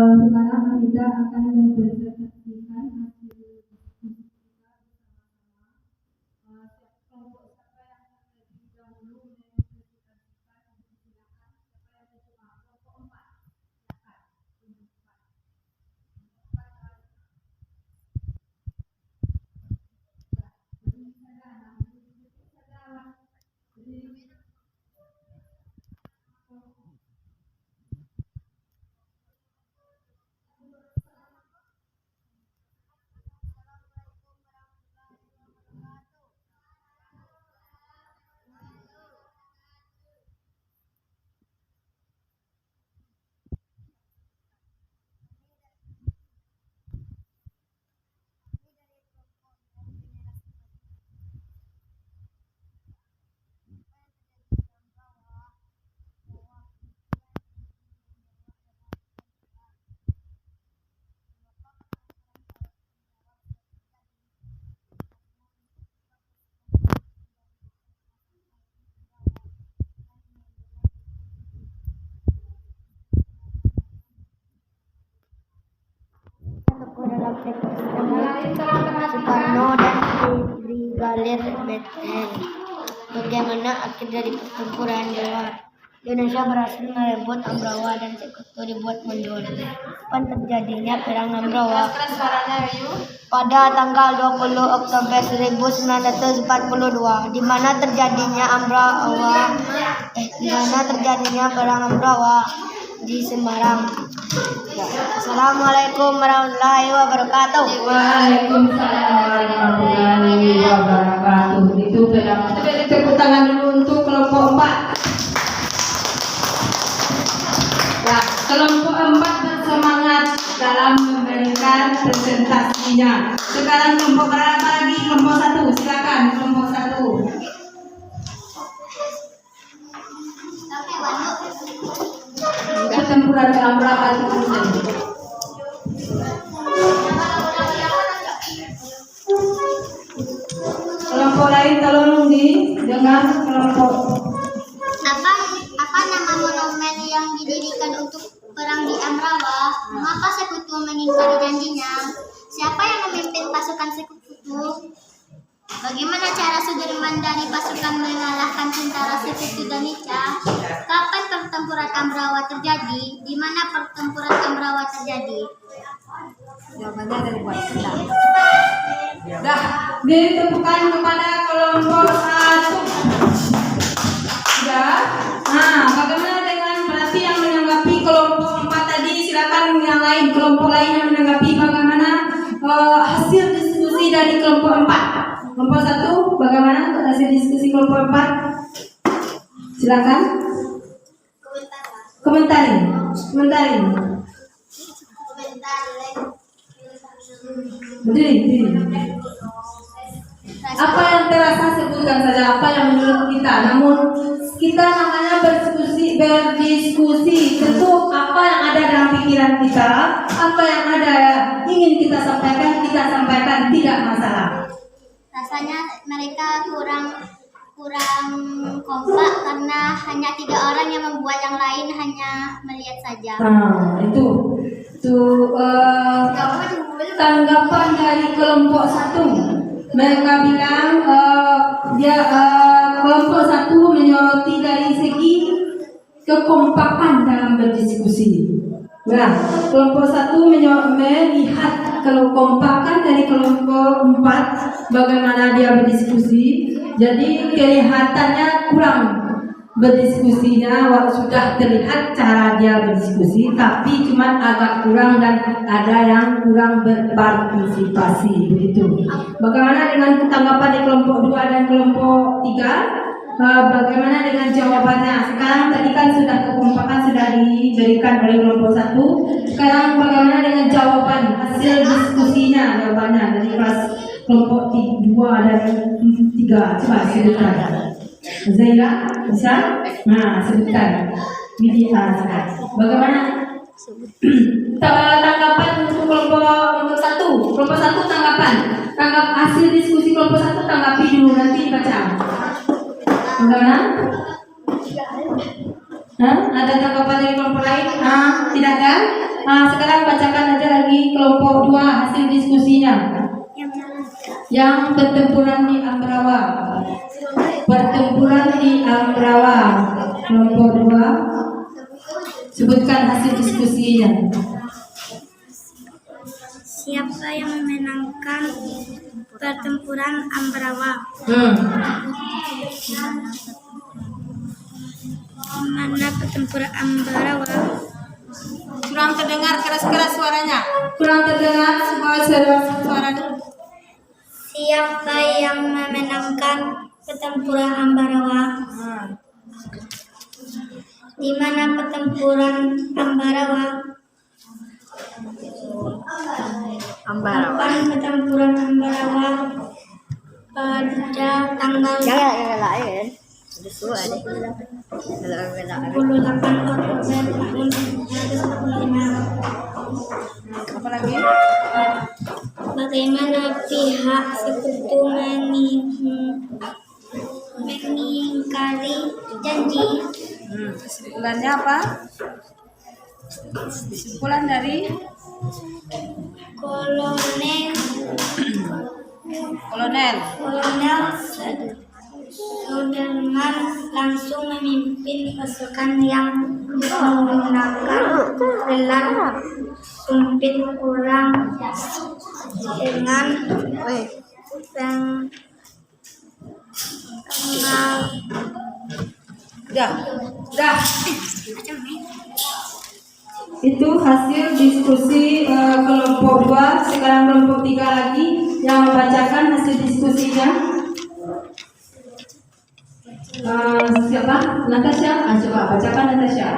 Sekarang kita akan mempresentasikan hasil diskusi kita bersama-sama. Kelompok siapa yang terlebih dahulu mempresentasikan, silakan. Siapa yang pertama? Kelompok 4. Silakan. Soekarno dan Brigadir Beten. Bagaimana akhir dari pertempuran di luar? Indonesia berhasil merebut Ambrawa dan Sekutu dibuat mundur. Kapan terjadinya perang Ambrawa? Pada tanggal 20 Oktober 1942. Di mana terjadinya perang Ambrawa? Di Semarang. Assalamualaikum warahmatullahi wabarakatuh. Waalaikumsalam warahmatullahi wabarakatuh. Itu beri tepuk tangan dulu untuk kelompok 4. Ya, kelompok 4 bersemangat dalam memberikan presentasinya. Sekarang kelompok berapa lagi? Kelompok 1, silakan kelompok 1. Pertempuran Ambrawa itu kelompok lain tolong didengar kelompok. Apa nama monumen yang didirikan untuk perang di Ambrawa? Mengapa Sekutu mengingkari janjinya? Siapa yang memimpin pasukan Sekutu? Bagaimana cara Sudirman dari pasukan mengalahkan tentara Sekutu dan Nica? Kapan pertempuran Ambrawa terjadi? Di mana pertempuran Ambrawa terjadi? Jawabannya dari buat kita. Dah, ditemukan kepada kelompok 1. Ya. Nah, bagaimana dengan berarti yang menanggapi kelompok 4 tadi? Silakan yang lain, kelompok lain yang menanggapi bagaimana hasil diskusi dari kelompok 4. Kelompok 1, bagaimana hasil diskusi kelompok 4? Silakan. Komentarin. Berdiri. Apa yang terasa sebutkan saja, apa yang menurut kita. Namun kita namanya berdiskusi. Tentu apa yang ada dalam pikiran kita, apa yang ada ingin kita sampaikan, tidak masalah. Rasanya mereka kurang kompak karena hanya 3 orang yang membuat, yang lain hanya melihat saja. Nah, itu tanggapan dari kelompok 1. Mereka bilang kelompok 1 menyoroti dari segi kekompakan dalam berdiskusi. Nah, kelompok 1 melihat kekompakan dari kelompok 4, bagaimana dia berdiskusi. Jadi kelihatannya kurang berdiskusinya, sudah terlihat cara dia berdiskusi, tapi cuma agak kurang dan ada yang kurang berpartisipasi begitu. Bagaimana dengan tanggapan di kelompok 2 dan kelompok 3? Bagaimana dengan jawabannya? Sekarang tadi kan sudah kekompakan sudah diberikan oleh kelompok 1. Sekarang bagaimana dengan jawaban hasil diskusinya? Jawabannya dari kelas kelompok 2 dan 3. Coba sebutkan. Zaira, bisa? Nah, sebutkan. Bagaimana? Tanggapan untuk kelompok 1. Kelompok 1 tanggapan. Hasil diskusi kelompok 1 tanggapi dulu, nanti dibaca. Bagaimana? Ada tanggapan dari kelompok lain? Tidak ada? Sekarang bacakan aja lagi kelompok 2 hasil diskusinya. Yang pertempuran di Ambrawa. Pertempuran di Ambrawa. Kelompok 2. Sebutkan hasil diskusinya. Siapa yang memenangkan pertempuran Ambrawa? Mana pertempuran Ambrawa? Kurang terdengar keras-keras suaranya. Kurang terdengar semua suara. Siapa yang memenangkan pertempuran Ambarawa? Di mana pertempuran Ambarawa? Kapan pertempuran Ambarawa? Pada tanggal 28 Oktober tahun 1945. Apa lagi? Bagaimana pihak sekutu mengingkari janji? Kesimpulannya apa? Kesimpulan dari Kolonel Sudirman langsung memimpin pasukan yang menggunakan gelar sumpit kurang dengan Dah. Itu hasil diskusi kelompok 2. Sekarang kelompok 3 lagi yang membacakan hasil diskusinya. Siapa? Natasha? Coba bacakan Natasha.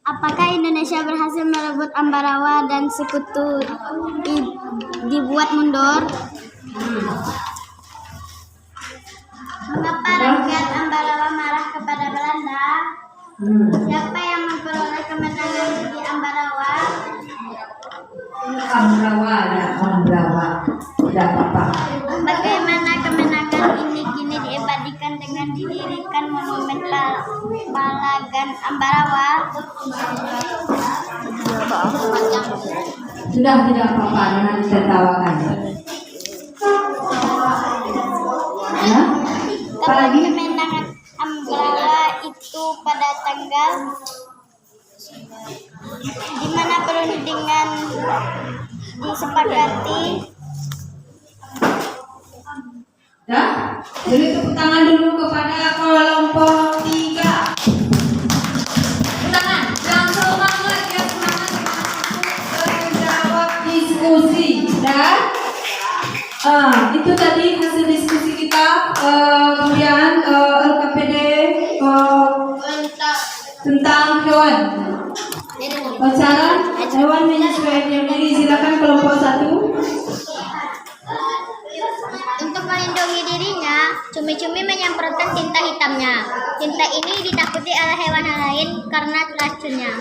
Apakah Indonesia berhasil merebut Ambarawa dan sekutu dibuat mundur? Mengapa rakyat Ambarawa marah kepada Belanda? Siapa yang memperoleh kemenangan di Ambarawa? Ambrawa. Tidak apa-apa. Bagaimana kemenangan ini kini diabadikan dengan didirikan monumen Palagan Ambarawa? Sudah tidak apa-apa, jangan ditertawakan. Ya? Apalagi? Kemenangan Ambarawa itu pada tanggal di mana perundingan disepakati. Ya? Beri tepuk tangan dulu kepada kelompok 3. Tepuk tangan, yang semangat, yang semangat menjawab diskusi. Dan itu tadi hasil diskusi kita. Kemudian LKPD tentang hewan. Cara hewan menyesuaikan diri. Silakan kelompok 1. Untuk melindungi dirinya, cumi-cumi menyemprotkan tinta hitamnya. Tinta ini ditakuti oleh hewan lain karena racunnya.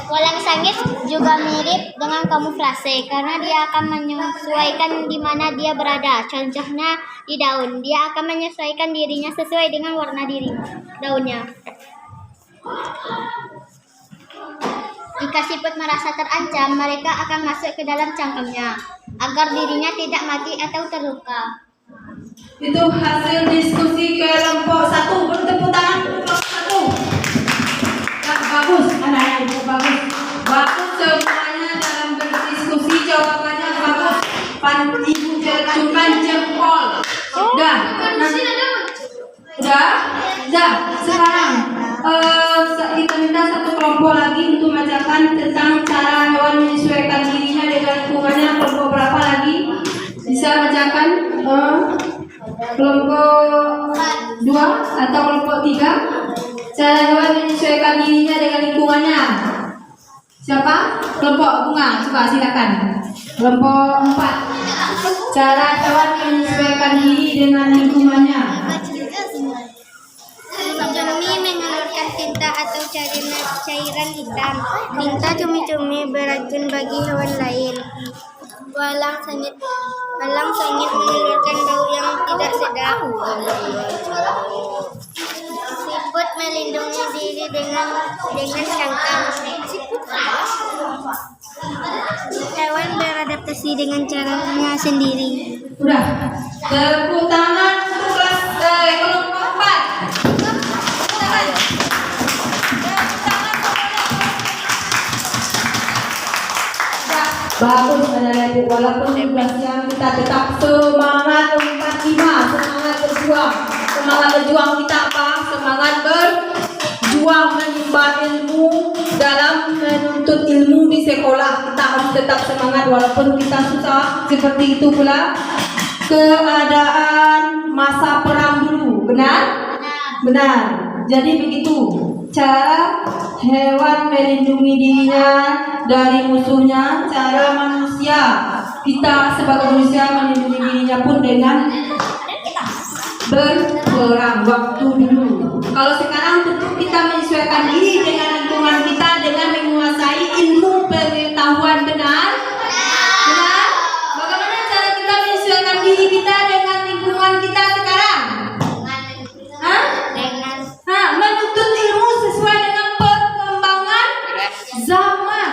Walang sangit juga mirip dengan kamuflase karena dia akan menyesuaikan di mana dia berada. Contohnya di daun, dia akan menyesuaikan dirinya sesuai dengan warna daunnya. Jika siput merasa terancam, mereka akan masuk ke dalam cangkemnya agar dirinya tidak mati atau terluka. Itu hasil diskusi kelompok 1. Bertepuk tangan kelompok 1. Bagus, anak-anak ibu bagus. Bagus semuanya dalam berdiskusi, jawabannya bagus. Ibu acungkan jempol. Udah. Sekarang kita minta satu kelompok lagi untuk membacakan tentang cara hewan menyesuaikan dirinya dengan lingkungannya. Kelompok berapa lagi? Bisa bacakan kelompok 2 atau kelompok 3? Cara hewan menyesuaikan dirinya dengan lingkungannya. Siapa? Kelompok bunga. Coba silakan. Kelompok 4. Cara hewan menyesuaikan diri dengan lingkungannya. Cumi mengeluarkan tinta atau cairan hitam. Tinta cumi-cumi beracun bagi hewan lain. Walang sangit mengeluarkan bau yang tidak sedap. Siput melindungi diri dengan cangkang. Hewan beradaptasi dengan caranya sendiri. Udah. Tepuk tangan untuk kelas kelompok 4. Bagus anak-anak ibu, walaupun sudah siang kita tetap semangat 45, semangat berjuang. Semangat berjuang kita apa? Semangat berjuang menimba ilmu dalam menuntut ilmu di sekolah. Kita harus tetap semangat walaupun kita susah. Seperti itu pula keadaan masa perang dulu, benar? Benar. Jadi begitu cara hewan melindungi dirinya dari musuhnya, cara manusia kita sebagai manusia melindungi dirinya pun dengan berperang waktu dulu. Kalau sekarang tentu kita menyesuaikan diri dengan lingkungan kita dengan menguasai ilmu pengetahuan, benar? Benar? Bagaimana cara kita menyesuaikan diri kita dengan lingkungan kita sekarang? Menuntut ilmu sesuai dengan perkembangan zaman.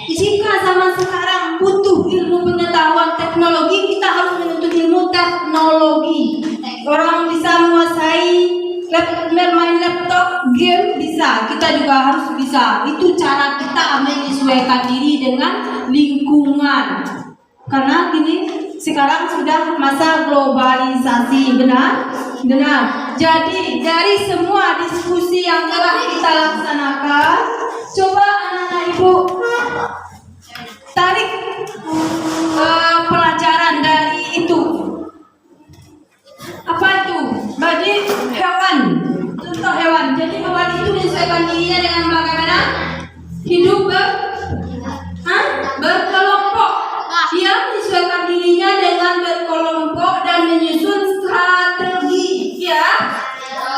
Jika zaman sekarang butuh ilmu pengetahuan teknologi, kita harus menuntut ilmu teknologi. Orang bisa menguasai main laptop, game bisa, kita juga harus bisa. Itu cara kita menyesuaikan diri dengan lingkungan. Karena gini, sekarang sudah masa globalisasi, benar? Benar. Jadi dari semua diskusi yang telah kita laksanakan, coba anak-anak ibu tarik pelajaran dari itu. Apa itu? Bagi hewan, contoh hewan. Jadi hewan itu menyesuaikan dirinya dengan bagaimana? Hidup berkelompok. Dia menyesuaikan dirinya dengan berkelompok dan menyusun strategi, ya,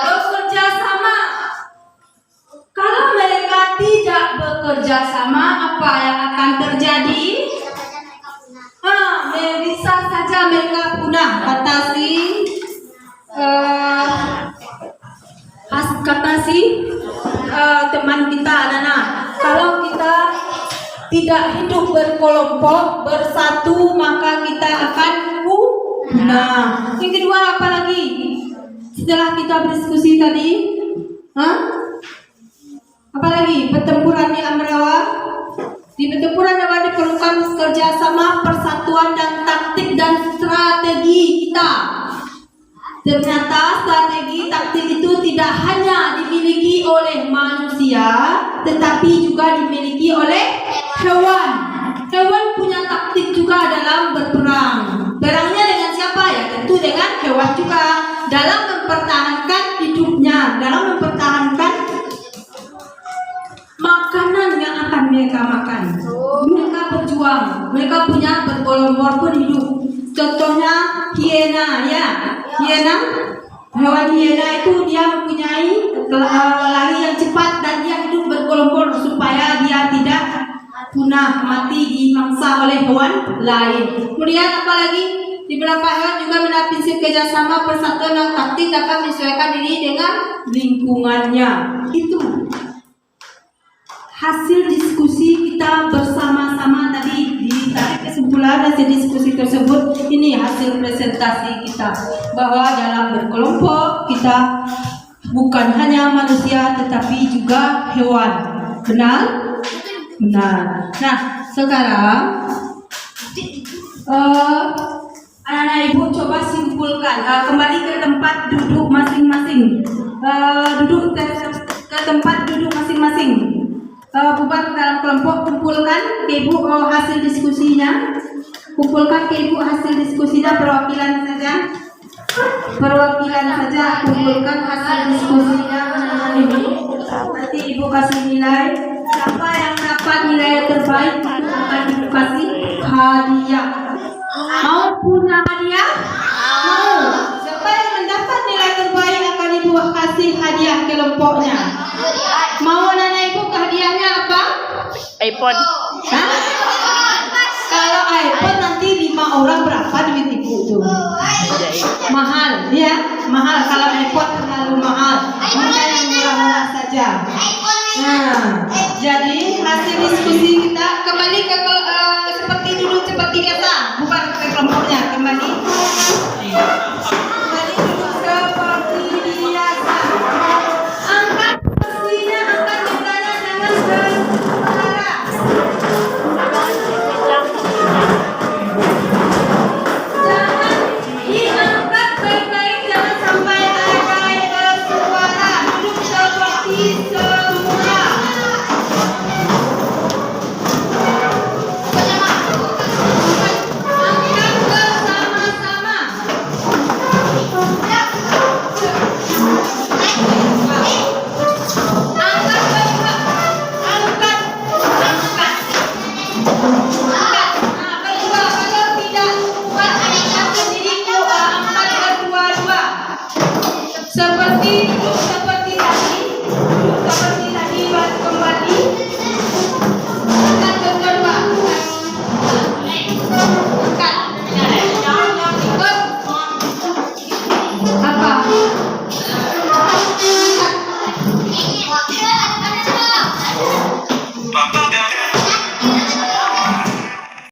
bekerja sama. Kalau mereka tidak bekerja sama, apa yang akan terjadi? Bisa saja mereka punah. Kata si teman kita anak-anak, kalau kita tidak hidup berkelompok, bersatu, maka kita akan punah. Yang kedua apa lagi? Setelah kita berdiskusi tadi, apa lagi? Pertempuran di Amrawa. Di pertempuran Amrawa diperlukan kerjasama, persatuan dan taktik dan strategi kita. Ternyata strategi taktik itu tidak hanya dimiliki oleh manusia, tetapi juga dimiliki oleh hewan. Hewan punya taktik juga dalam berperang. Perangnya dengan siapa? Ya tentu dengan hewan juga. Dalam mempertahankan hidupnya, dalam mempertahankan makanan yang akan mereka makan. Mereka berjuang, mereka punya berkelompok pun hidup. Contohnya hiena, ya. Hiena, hewan hiena itu dia mempunyai lari yang cepat dan dia hidup berkelompok supaya dia tidak punah mati dimangsa oleh hewan lain. Kemudian apa lagi? Di beberapa hewan juga menapisi kerjasama, persatuan dan taktik dapat menyesuaikan diri dengan lingkungannya. Itu hasil diskusi kita bersama-sama tadi. Ditarik kesimpulan hasil diskusi tersebut, ini hasil presentasi kita bahwa dalam berkelompok kita bukan hanya manusia tetapi juga hewan. Benar? Benar. Nah, sekarang anak-anak ibu coba simpulkan, kembali ke tempat duduk masing-masing. Duduk ke tempat duduk masing-masing. Bubar dalam kelompok, kumpulkan ke ibu hasil diskusinya. Kumpulkan ke ibu hasil diskusinya, perwakilan saja. Perwakilan saja, kumpulkan hasil diskusinya anak-anak ibu. Nanti ibu kasih nilai. Siapa yang dapat nilai terbaik akan ibu kasih hadiah. Mau punya hadiah? Mau. Siapa yang mendapat nilai terbaik akan ibu kasih hadiah kelompoknya. Mau anak ibu hadiahnya apa? iPhone. Hah? Kalau iPhone nanti 5 orang berapa duit ibu tuh? Mahal, ya? Mahal kalau iPhone terlalu mahal. Mana yang murah? Nah, jadi hasil diskusi kita kembali ke